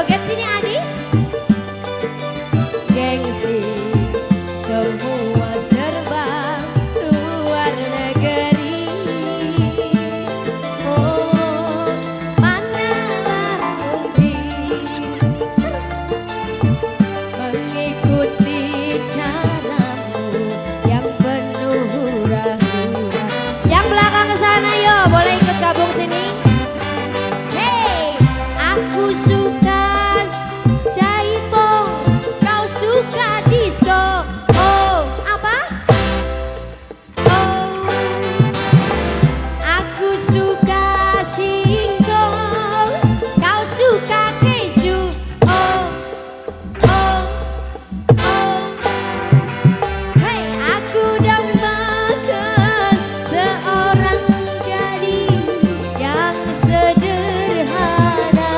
joget sini Adi. Gengsi semua serba luar negeri. Oh, manalah mungkin mengikuti caramu yang penuh hura-hura. Yang belakang ke sana yo, boleh ikut gabung sini. Hey, aku suka jaipong, kau suka disco. Oh, apa? Oh, aku suka singkong, kau suka keju. Oh, oh, oh. Hey, aku dambakan seorang gadis yang sederhana.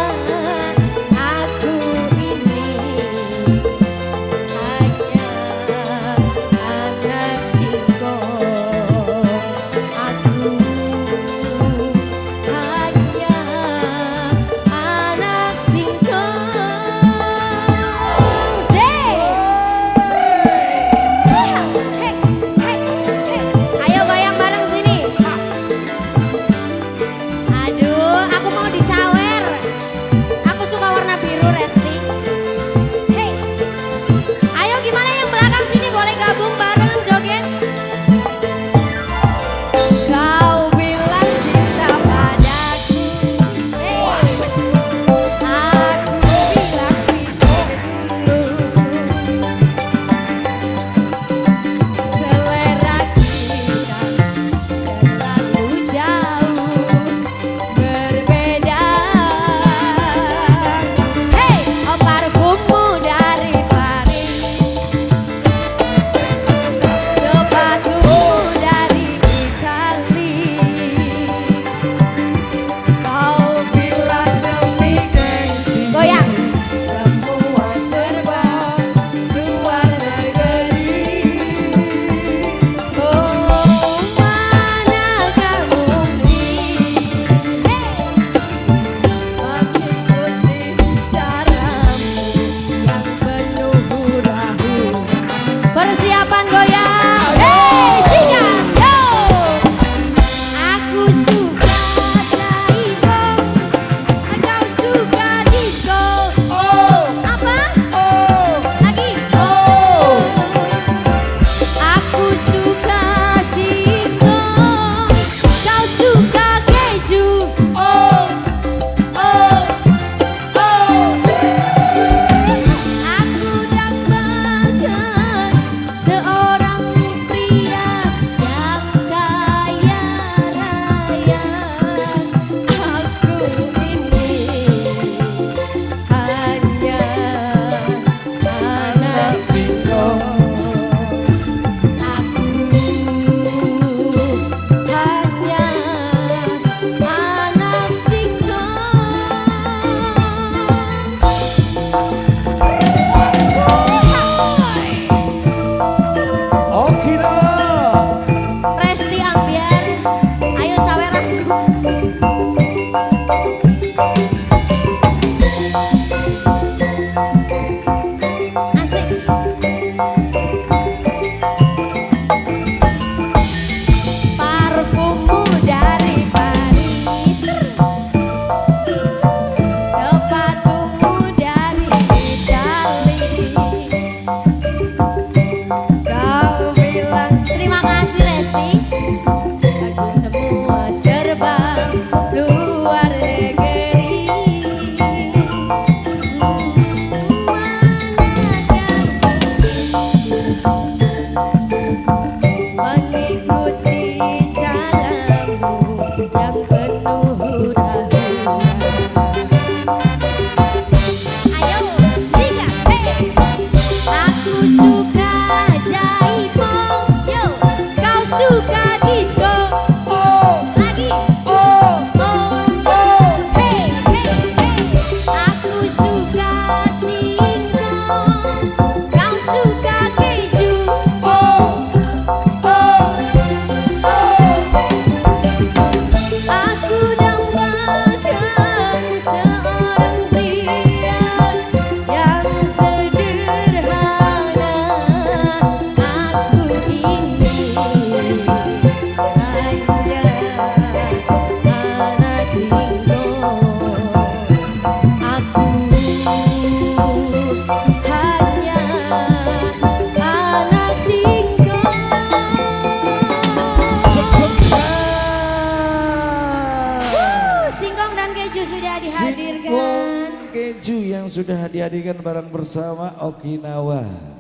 Aku ini hanya anak singkong. Aku hanya anak singkong. Zee. Hei, hei, hei. Ayo goyang bareng sini. Aduh, aku mau disawer. Aku suka warna biru, Resti. Hei, keju sudah Singkong dihadirkan. keju yang sudah dihadirkan bareng bersama Okinawa.